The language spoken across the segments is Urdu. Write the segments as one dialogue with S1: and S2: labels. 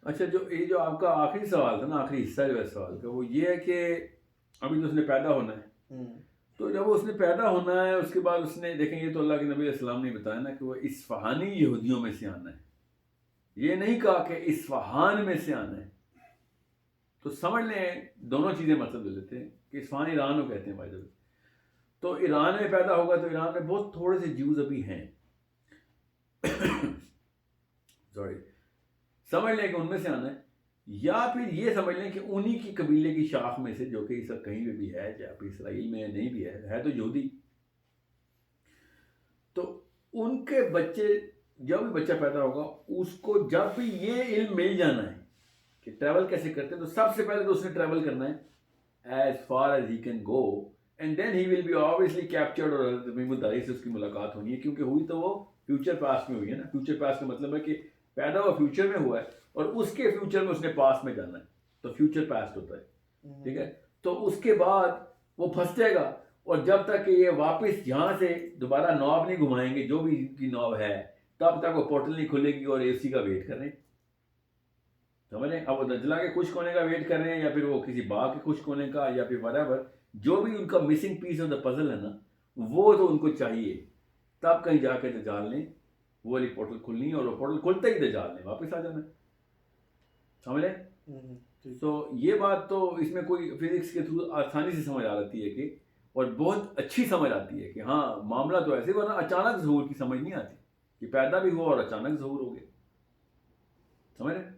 S1: اچھا، جو آپ کا آخری سوال تھا نا، آخری حصہ جو ہے سوال کا، وہ یہ ہے کہ ابھی تو اس نے پیدا ہونا ہے، تو جب اس نے پیدا ہونا ہے اس کے بعد اس نے دیکھیں، یہ تو اللہ کے نبی علیہ السلام نے بتایا نا کہ وہ اصفہانی یہودیوں میں سے آنا ہے، یہ نہیں کہا کہ اصفہان میں سے آنا ہے. تو سمجھ لیں دونوں چیزیں مطلب لے لیتے ہیں کہ اصفہان ایران کو کہتے ہیں بھائی. تو ایران میں پیدا ہوگا تو ایران میں بہت تھوڑے سے جیوز ابھی ہیں، سوری، سمجھ لیں کہ ان میں سے آنا ہے، یا پھر یہ سمجھ لیں کہ انہی کی قبیلے کی شاخ میں سے، جو کہ اس وقت کہیں پہ بھی ہے، چاہے پھر اسرائیل میں نہیں بھی ہے تو یہودی. تو ان کے بچے، جب بھی بچہ پیدا ہوگا اس کو جب بھی یہ علم مل جانا ہے کہ ٹریول کیسے کرتے ہیں، تو سب سے پہلے تو اس نے ٹریول کرنا ہے as far as he can go, and then he will be obviously captured, اور حضرت تمیم الداری سے اس کی ملاقات ہونی ہے، کیونکہ ہوئی تو وہ فیوچر پاسٹ میں ہوئی ہے نا. فیوچر پاسٹ کا مطلب ہے کہ پیدا ہوا فیوچر میں ہوا ہے، اور اس کے فیوچر میں اس نے پاسٹ میں جانا ہے، تو فیوچر پاسٹ ہوتا ہے. ٹھیک ہے، تو اس کے بعد وہ پھنس جائے گا، اور جب تک کہ یہ واپس یہاں سے دوبارہ نوب نہیں گھمائیں گے، جو بھی کی نوب ہے، تب تک وہ پورٹل نہیں کھلے گی اور اے سی کا ویٹ کر رہے ہیں. سمجھ رہے ہیں؟ اب وہ دجلہ کے خشک ہونے کا ویٹ کر رہے ہیں، یا پھر وہ کسی باغ کے خشک ہونے کا، یا پھر whatever، جو بھی ان کا missing piece of the puzzle ہے نا، وہ تو ان کو چاہیے. تب کہیں جا کے دجال نے وہ والی پورٹل کھلنی ہے، اور وہ پورٹل کھلتے ہی دجال نے واپس آ جانا ہے. سمجھ لیں؟ تو یہ بات تو اس میں کوئی فزکس کے تھرو آسانی سے سمجھ آ جاتی ہے کہ، اور بہت اچھی سمجھ آتی ہے کہ ہاں معاملہ تو ایسے، ورنہ اچانک ظہور کی سمجھ نہیں آتی کہ پیدا بھی ہوا اور اچانک ظہور ہو گیا. سمجھ رہے ہیں؟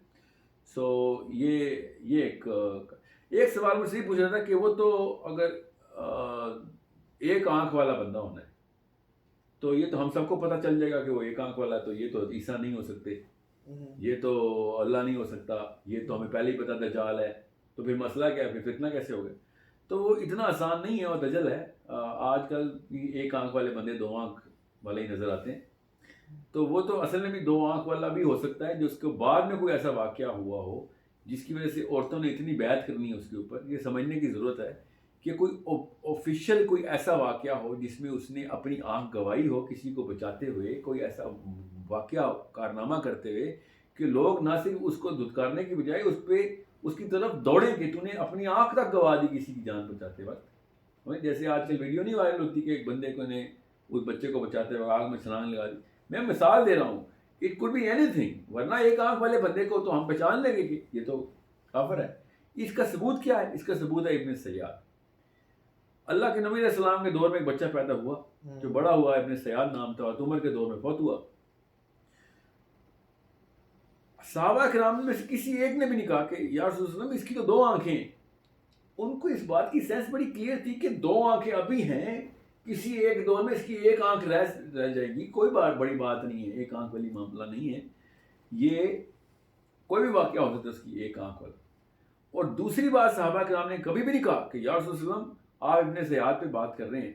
S1: سو یہ ایک سوال مجھ سے یہ پوچھ رہا تھا کہ وہ تو اگر ایک آنکھ والا بندہ ہونا ہے، تو یہ تو ہم سب کو پتہ چل جائے گا کہ وہ ایک آنکھ والا ہے، تو یہ تو عیسیٰ نہیں ہو سکتے، یہ تو اللہ نہیں ہو سکتا، یہ تو ہمیں پہلے ہی پتہ دجال ہے، تو پھر مسئلہ کیا ہے، پھر فتنہ کیسے ہوگا؟ تو وہ اتنا آسان نہیں ہے، اور دجل ہے. آج کل ایک آنکھ والے بندے دو آنکھ والے ہی نظر آتے ہیں، تو وہ تو اصل میں بھی دو آنکھ والا بھی ہو سکتا ہے، جو اس کے بعد میں کوئی ایسا واقعہ ہوا ہو جس کی وجہ سے عورتوں نے اتنی بیعت کرنی ہے اس کے اوپر. یہ سمجھنے کی ضرورت ہے کہ کوئی آفیشیل کوئی ایسا واقعہ ہو جس میں اس نے اپنی آنکھ گوائی ہو کسی کو بچاتے ہوئے، کوئی ایسا واقعہ کارنامہ کرتے ہوئے کہ لوگ نہ صرف اس کو دھتکارنے کی بجائے اس کی طرف دوڑیں کہ تو نے اپنی آنکھ تک گوا دی کسی کی جان بچاتے وقت. جیسے آج کل ویڈیو نہیں وائرل ہوتی کہ ایک بندے کو نے اس بچے کو بچاتے وقت آگ میں چھلانگ لگا دی. میں مثال دے رہا ہوں، it could be anything, ورنہ ایک آنکھ والے بندے کو تو ہم پہچان لیں گے کہ یہ تو کافر ہے. اس کا ثبوت کیا ہے؟ اس کا ثبوت ہے ابن سیاد. اللہ کے نبی علیہ السلام کے دور میں ایک بچہ پیدا ہوا جو بڑا ہوا، ابن سیاد نام تھا، اور عمر کے دور میں فوت ہوا. صحابہ کرام میں سے کسی ایک نے بھی نہیں کہا کہ یا رسول اللہ اس کی تو دو آنکھیں ہیں. ان کو اس بات کی سینس بڑی کلیئر تھی کہ دو آنکھیں ابھی ہیں، کسی ایک دور میں اس کی ایک آنکھ رہ جائے گی، کوئی بڑی بات نہیں ہے، ایک آنکھ والی معاملہ نہیں ہے، یہ کوئی بھی واقعہ ہو سکتا ہے اس کی ایک آنکھ والا. اور دوسری بات، صحابہ کرام نے کبھی بھی نہیں کہا کہ یا رسول اللہ علیہ وسلم آپ ابن سیاد پہ بات کر رہے ہیں،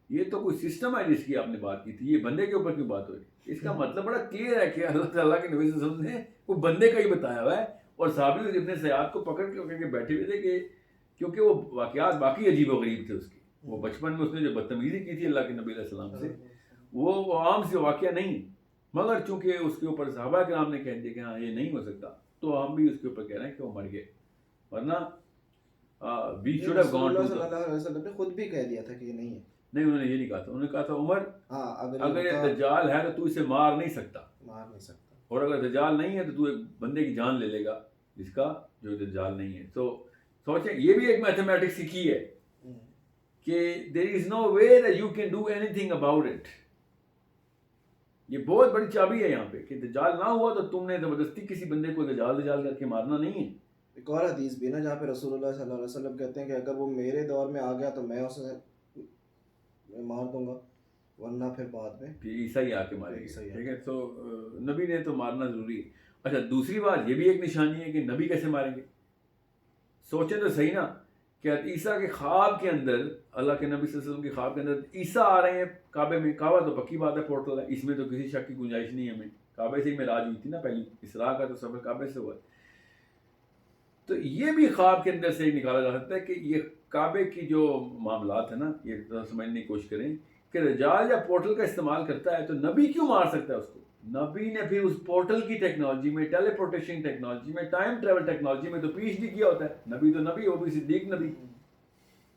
S1: یہ تو کوئی سسٹم ہے جس کی آپ نے بات کی تھی، یہ بندے کے اوپر کیوں بات ہو رہی ہے؟ اس کا مطلب بڑا کلیئر ہے کہ اللہ تعالیٰ کے نبی صلی اللہ علیہ وسلم نے وہ بندے کا ہی بتایا ہوا ہے، اور صحابی ابن سیاد کو پکڑ کے بیٹھے ہوئے تھے کہ کیونکہ وہ واقعات باقی عجیب و غریب تھے. اس کے وہ بچپن میں اس نے جو بدتمیزی کی تھی اللہ کے نبی علیہ السلام سے، وہ عام سے واقعہ نہیں، مگر چونکہ اس کے اوپر صحابہ کرام نے کہہ دیا کہ ہاں یہ نہیں ہو سکتا، تو ہم بھی اس کے اوپر کہہ رہے ہیں کہ وہ مر گئے. ورنہ we should have gone to,
S2: صلی اللہ علیہ وسلم نے خود بھی کہہ دیا تھا کہ یہ نہیں ہے.
S1: نہیں، انہوں نے یہ نہیں کہا تھا، انہوں نے کہا تھا عمر اگر یہ دجال ہے تو تو اسے مار نہیں سکتا، اور اگر دجال نہیں ہے تو تو ایک بندے کی جان لے لے گا جس کا جو دجال نہیں ہے. تو سوچیں، یہ بھی ایک میتھمیٹکس کی کی ہے کہ there is no way that you can do anything about it. یہ بہت بڑی چابی ہے یہاں پہ کہ دجال نہ ہوا تو تم نے زبردستی کسی بندے کو دجال کر کے مارنا نہیں ہے.
S2: ایک اور حدیث بھی نا جہاں پہ رسول اللہ صلی اللہ علیہ وسلم کہتے ہیں کہ اگر وہ میرے دور میں آ گیا تو میں اسے مار دوں گا، ورنہ پھر بعد میں
S1: عیسائی آ کے مارے گا. ٹھیک ہے، تو نبی نے تو مارنا ضروری ہے. اچھا، دوسری بات یہ بھی ایک نشانی ہے کہ نبی کیسے ماریں گے. سوچیں تو صحیح نا کہ عیسیٰ کے خواب کے اندر، اللہ کے نبی صلی اللہ علیہ وسلم کے خواب کے اندر عیسیٰ آ رہے ہیں کعبے میں. کعبہ تو پکی بات ہے، پورٹل ہے، اس میں تو کسی شک کی گنجائش نہیں ہے. ہمیں کعبے سے ہی معراج ہوئی تھی نا، پہلی اسراء کا تو سفر کعبے سے ہوا ہے. تو یہ بھی خواب کے اندر سے نکالا جا سکتا ہے کہ یہ کعبے کی جو معاملات ہیں نا، یہ سمجھنے کی کوشش کریں کہ دجال یا پورٹل کا استعمال کرتا ہے تو نبی کیوں مار سکتا ہے اس کو؟ نبی نے پھر اس پورٹل کی ٹیکنالوجی میں، ٹیلی پورٹیشن ٹیکنالوجی میں، ٹائم ٹریول ٹیکنالوجی میں تو پی ایچ ڈی کیا ہوتا ہے. نبی تو نبی، وہ بھی صدیق نبی.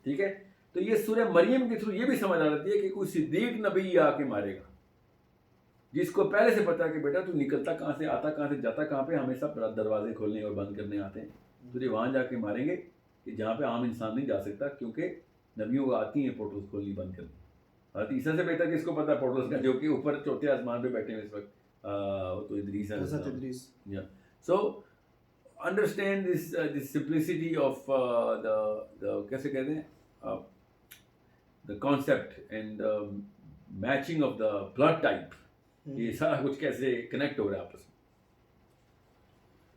S1: ٹھیک ہے، تو یہ سورہ مریم کے تھرو یہ بھی سمجھ آ جاتی ہے کہ کوئی صدیق نبی آ کے مارے گا، جس کو پہلے سے پتا کہ بیٹا تو نکلتا کہاں سے، آتا کہاں سے، جاتا کہاں پہ، ہمیں سب دروازے کھولنے اور بند کرنے آتے ہیں، تجھے وہاں جا کے ماریں گے کہ جہاں پہ عام انسان نہیں جا سکتا، کیونکہ نبیوں کو آتی ہیں پورٹلز کھولنی بند کرنی. حضرت عیسیٰ سے بہتر کس کو پتا پورٹلز کا، جو کہ اوپر چوتھے آسمان پہ بیٹھے ہیں اس وقت. وہ تو ادریس ہے.
S2: حضرت Idris.
S1: So understand this simplicity of کیسے کہتے ہیں the concept and matching of the blood type. یہ سارا کچھ کیسے کنیکٹ ہو رہا ہے آپس میں.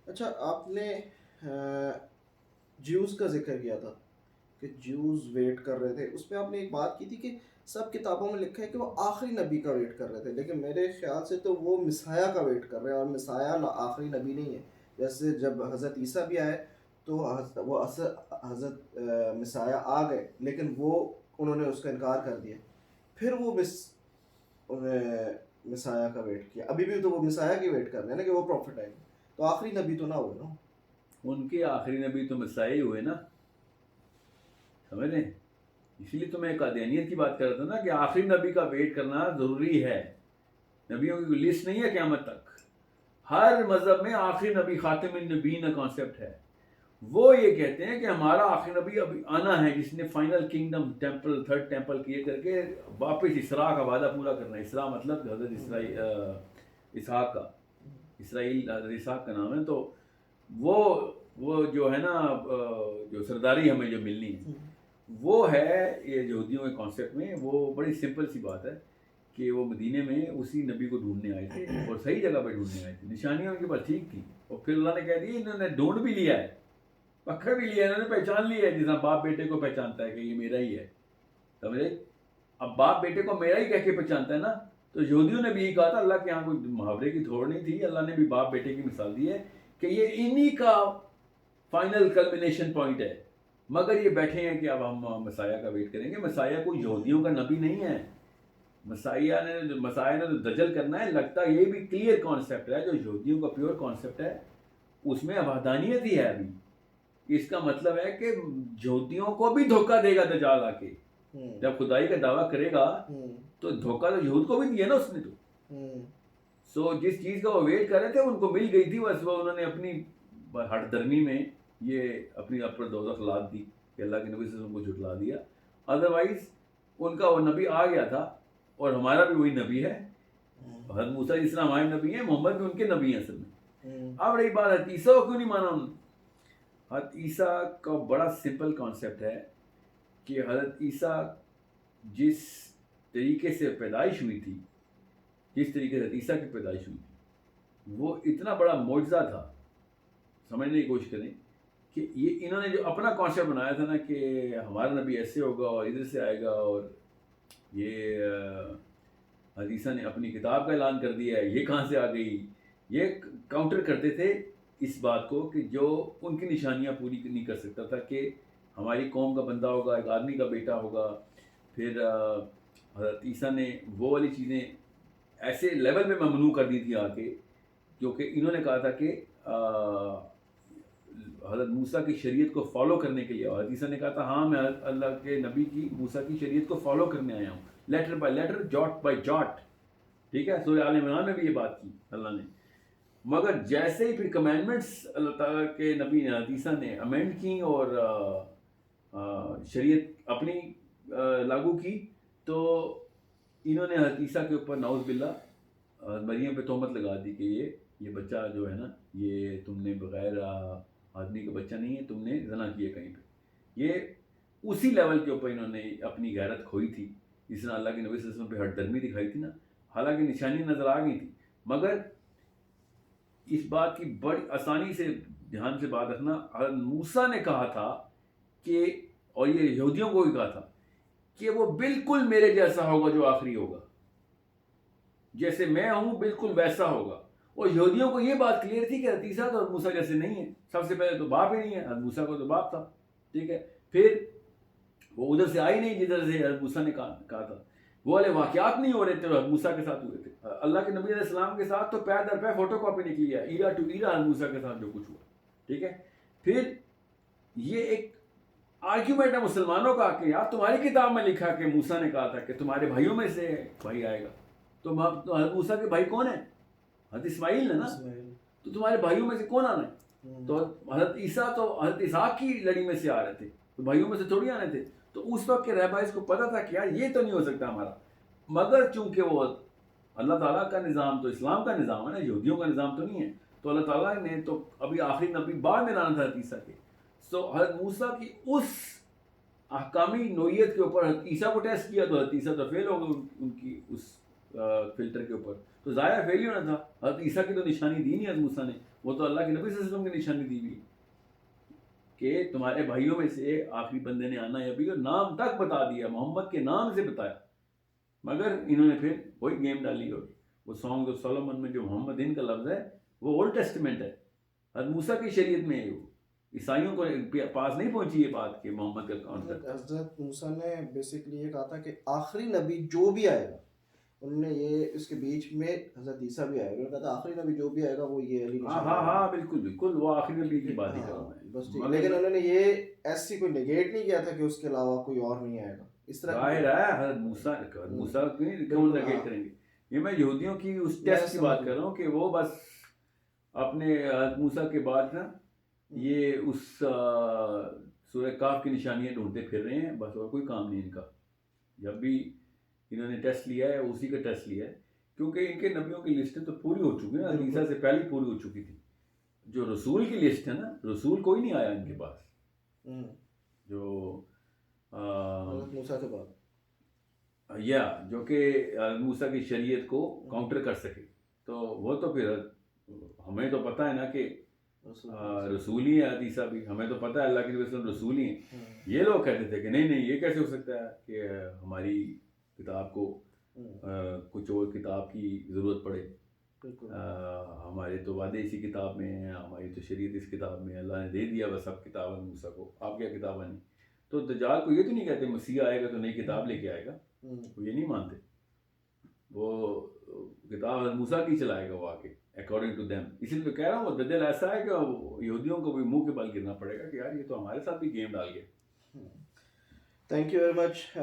S2: اچھا، آپ نے جیوز کا ذکر کیا تھا کہ جیوز ویٹ کر رہے تھے، اس میں آپ نے ایک بات کی تھی کہ سب کتابوں میں لکھا ہے کہ وہ آخری نبی کا ویٹ کر رہے تھے، لیکن میرے خیال سے تو وہ مسیح کا ویٹ کر رہے ہیں، اور مسیح آخری نبی نہیں ہے. جیسے جب حضرت عیسیٰ بھی آئے تو وہ حضرت مسیح آ گئے، لیکن وہ انہوں نے اس کا انکار کر دیا، پھر وہ مسیح کا ویٹ کیا. ابھی بھی تو وہ مسیح کی ویٹ کر رہے ہیں نا کہ وہ پروفٹ آئے گا، تو آخری نبی تو نہ ہوئے نا.
S1: ان کے آخری نبی تو مسیح ہوئے نا، سمجھ رہے ہیں. اسی لیے تو میں قادیانیت کی بات کر رہا تھا نا کہ آخری نبی کا ویٹ کرنا ضروری ہے. نبیوں کی کوئی لسٹ نہیں ہے قیامت تک. ہر مذہب میں آخری نبی خاتم النبیین کا کانسیپٹ ہے. وہ یہ کہتے ہیں کہ ہمارا آخری نبی ابھی آنا ہے، جس نے final kingdom temple, third temple کیے کر کے واپس اسراء کا وعدہ پورا کرنا ہے. اسراء مطلب حضرت اسحاق کا، اسرائیل حضرت اسحاق کا نام ہے. تو وہ جو ہے نا جو سرداری ہمیں جو ملنی ہے، وہ ہے یہ یہودیوں کے کانسیپٹ میں. وہ بڑی سمپل سی بات ہے کہ وہ مدینے میں اسی نبی کو ڈھونڈنے آئے تھے، اور صحیح جگہ پہ ڈھونڈنے آئے تھے. نشانیاں ان کے پاس ٹھیک تھی، اور پھر اللہ نے کہہ دیا انہوں نے ڈھونڈ بھی لیا ہے، پکڑ بھی لیا ہے، انہوں نے پہچان لیا ہے، جس طرح باپ بیٹے کو پہچانتا ہے کہ یہ میرا ہی ہے. سمجھے؟ اب باپ بیٹے کو میرا ہی کہہ کے پہچانتا ہے نا. تو یہودیوں نے بھی یہی کہا تھا، اللہ کے یہاں کوئی محاورے کی تھوڑ نہیں تھی. اللہ نے بھی باپ بیٹے کی مثال دی ہے کہ یہ انہی کا فائنل کلمنیشن پوائنٹ ہے. مگر یہ بیٹھے ہیں کہ اب ہم مسیح کا ویٹ کریں گے. مسیح کوئی یہودیوں کا نبی نہیں ہے. مسیح نے جو دجل کرنا ہے، لگتا ہے یہ بھی کلیئر کانسیپٹ ہے جو یہودیوں کا پیور کانسیپٹ ہے، اس میں ابادانیت ہی ہے. ابھی اس کا مطلب ہے کہ یہودیوں کو بھی دھوکہ دے گا دجال آ کے. جب خدائی کا دعویٰ کرے گا تو دھوکہ تو یہود کو بھی دیا نا اس نے. تو سو جس چیز کا وہ ویٹ کر رہے تھے ان کو مل گئی تھی، بس وہ انہوں نے اپنی ہٹ درمی میں یہ اپنی اپر دوزخ لاد دی کہ اللہ کے نبی سے ان کو جھٹلا دیا. ادروائز ان کا وہ نبی آ گیا تھا، اور ہمارا بھی وہی نبی ہے. حضرت موسیٰ علیہ السلام ہمارے نبی ہیں، محمد بھی ان کے نبی ہیں اصل میں. اب رہی بات حضرت عیسیٰ کو کیوں نہیں مانا انہوں نے. حضرت عیسیٰ کا بڑا سمپل کانسیپٹ ہے کہ حضرت عیسیٰ جس طریقے سے پیدائش ہوئی تھی، جس طریقے سے حضرت عیسیٰ کی پیدائش ہوئی تھی، وہ اتنا بڑا معجزہ تھا. سمجھنے کی کوشش کریں کہ یہ انہوں نے جو اپنا کانسیپٹ بنایا تھا نا کہ ہمارا نبی ایسے ہوگا اور ادھر سے آئے گا، اور یہ حضرت عیسیٰ نے اپنی کتاب کا اعلان کر دیا ہے، یہ کہاں سے آ گئی. یہ کاؤنٹر کرتے تھے اس بات کو کہ جو ان کی نشانیاں پوری نہیں کر سکتا تھا، کہ ہماری قوم کا بندہ ہوگا، ایک آدمی کا بیٹا ہوگا. پھر حضرت عیسیٰ نے وہ والی چیزیں ایسے لیول میں ممنوع کر دی تھی آ کے، کیونکہ انہوں نے کہا تھا کہ حضرت موسیٰ کی شریعت کو فالو کرنے کے لیے. حضرت عیسیٰ نے کہا تھا ہاں میں اللہ کے نبی کی موسیٰ کی شریعت کو فالو کرنے آیا ہوں، letter by letter, jot by jot. ٹھیک ہے، سورہ آل عمران میں بھی یہ بات کی اللہ نے. مگر جیسے ہی پھر کمینڈمنٹس اللہ تعالیٰ کے نبی نے حضرت عیسیٰ نے امینڈ کی اور شریعت اپنی لاگو کی، تو انہوں نے حضرت عیسیٰ کے اوپر نعوذ باللہ مریم پہ تہمت لگا دی کہ یہ بچہ جو ہے نا، یہ تم نے بغیر آدمی کا بچہ نہیں ہے، تم نے زنا کیا کہیں پہ. یہ اسی لیول کے اوپر انہوں نے اپنی غیرت کھوئی تھی، جس نے اللہ کے نبی صلی اللہ علیہ وسلم پہ ہٹ درمی دکھائی تھی نا. حالانکہ نشانی نظر آ گئی تھی، مگر اس بات کی بڑی آسانی سے دھیان سے بات رکھنا، حضرت موسیٰ نے کہا تھا کہ، اور یہ یہودیوں کو بھی کہا تھا کہ وہ بالکل میرے جیسا ہوگا جو آخری ہوگا، جیسے میں ہوں بالکل ویسا ہوگا. اور یہودیوں کو یہ بات کلیئر تھی کہ حضرت عیسیٰ تو موسیٰ جیسے نہیں ہے. سب سے پہلے تو باپ ہی نہیں ہے، حضرت موسیٰ کو تو باپ تھا. ٹھیک ہے، پھر وہ ادھر سے آئی نہیں جدھر سے حضرت موسیٰ نے کہا تھا. وہ والے واقعات نہیں ہو رہے تھے حضرت موسیٰ کے ساتھ ہوئے تھے. اللہ کے نبی علیہ السلام کے ساتھ تو پے در پے فوٹو کاپی نکلی ہے, ایرا ٹو ایرا حضرت موسیٰ کے ساتھ جو کچھ ہوا. ٹھیک ہے, پھر یہ ایک آرگیومنٹ ہے مسلمانوں کا کہ یار تمہاری کتاب میں لکھا کہ موسیٰ نے کہا تھا کہ تمہارے بھائیوں میں سے بھائی آئے گا, تو حضرت موسیٰ کے بھائی کون ہیں؟ حضرت اسماعیل ہے نا, تو تمہارے بھائیوں میں سے کون آنا ہے؟ تو حضرت عیسیٰ تو حضرت اسحاق کی لڑی میں سے آ رہے تھے, تو بھائیوں میں سے تھوڑی آنے تھے. تو اس وقت کے رہبائز کو پتا تھا کہ یار یہ تو نہیں ہو سکتا ہمارا, مگر چونکہ وہ اللہ تعالیٰ کا نظام تو اسلام کا نظام ہے نا, یہودیوں کا نظام تو نہیں ہے, تو اللہ تعالیٰ نے تو ابھی آخری نبی بعد میں لانا تھا حضرت عیسیٰ کے. سو حضرت موسیٰ کی اس احکامی نوعیت کے اوپر حضرت عیسیٰ کو ٹیسٹ کیا تو حضرت عیسیٰ تو فیل ہو گئے ان کی اس فلٹر کے اوپر, تو ظاہر فیل ہی ہونا تھا. حضرت عیسیٰ کی تو نشانی دی نہیں حضرت موسیٰ نے, وہ تو اللہ کے نبی صلی اللہ علیہ وسلم کی نشانی دی ہوئی کہ تمہارے بھائیوں میں سے آخری بندے نے آنا ہے ابھی, اور نام تک بتا دیا, محمد کے نام سے بتایا. مگر انہوں نے پھر وہی گیم ڈالی, اور وہ سانگ آف سولومن میں جو محمد ان کا لفظ ہے وہ اولڈ ٹیسٹمنٹ ہے. حضرت موسیٰ کی شریعت میں وہ عیسائیوں کو پاس نہیں پہنچی یہ بات کہ محمد کا کانسیپٹ.
S2: حضرت موسیٰ نے بیسکلی یہ کہا تھا کہ آخری نبی جو بھی آئے گا, انہوں نے یہ اس کے بیچ میں حضرت عیسیٰ بھی آئے گا, انہوں نے کہا تھا آخری نبی جو بھی آئے گا وہ یہ علی نشان.
S1: ہاں بالکل بالکل, وہ آخری نبی کی بات ہی کر رہا ہوں میں
S2: بس. لیکن انہوں نے یہ ایسی کوئی نیگیٹ نہیں کیا تھا کہ اس کے علاوہ کوئی اور نہیں آئے گا. اس طرح
S1: ظاہر ہے حضرت موسیٰ کو نہیں کون نیگیٹ کریں گے. یہ میں یہودیوں کی اس ٹیسٹ کی بات کر رہا ہوں کہ وہ بس اپنے حضرت موسیٰ کے بعد نا یہ اس سورہ کاف کی نشانیاں ڈھونڈتے پھر رہے ہیں بس, اور کوئی کام نہیں ان کا. جب بھی انہوں نے ٹیسٹ لیا ہے اسی کا ٹیسٹ لیا ہے, کیونکہ ان کے نبیوں کی لسٹیں تو پوری ہو چکی ہیں, عیسیٰ سے پہلے پوری ہو چکی تھی. جو رسول کی لسٹ ہے نا, رسول کوئی نہیں آیا ان کے پاس جو
S2: موسیٰ کے بعد,
S1: یا جو کہ موسیٰ کی شریعت کو کاؤنٹر کر سکے. تو وہ تو پھر ہمیں تو پتہ ہے نا کہ رسول ہی ہے عیسیٰ بھی, ہمیں تو پتہ ہے اللہ کے نبی صلی اللہ علیہ وسلم رسول ہی ہیں. یہ لوگ کہتے تھے کہ نہیں یہ کیسے ہو سکتا ہے کہ ہماری کتاب کو کچھ اور کتاب کی ضرورت پڑے, ہمارے تو وعدے اسی کتاب میں ہیں, ہماری تو شریعت اس کتاب میں, اللہ نے دے دیا بس اب کتاب موسیٰ کو, آپ کیا کتاب نہیں. تو دجال کو یہ تو نہیں کہتے مسیح آئے گا تو نئی کتاب لے کے آئے گا, وہ یہ نہیں مانتے. وہ کتاب موسیٰ کی چلائے گا وہ آ کے اکارڈنگ ٹو دیم. اسی لیے تو کہہ رہا ہوں وہ دجال ایسا ہے کہ یہودیوں کو بھی منہ کے بل گرنا پڑے گا کہ یار یہ تو ہمارے ساتھ بھی گیم ڈال گیا.
S2: Thank you very much.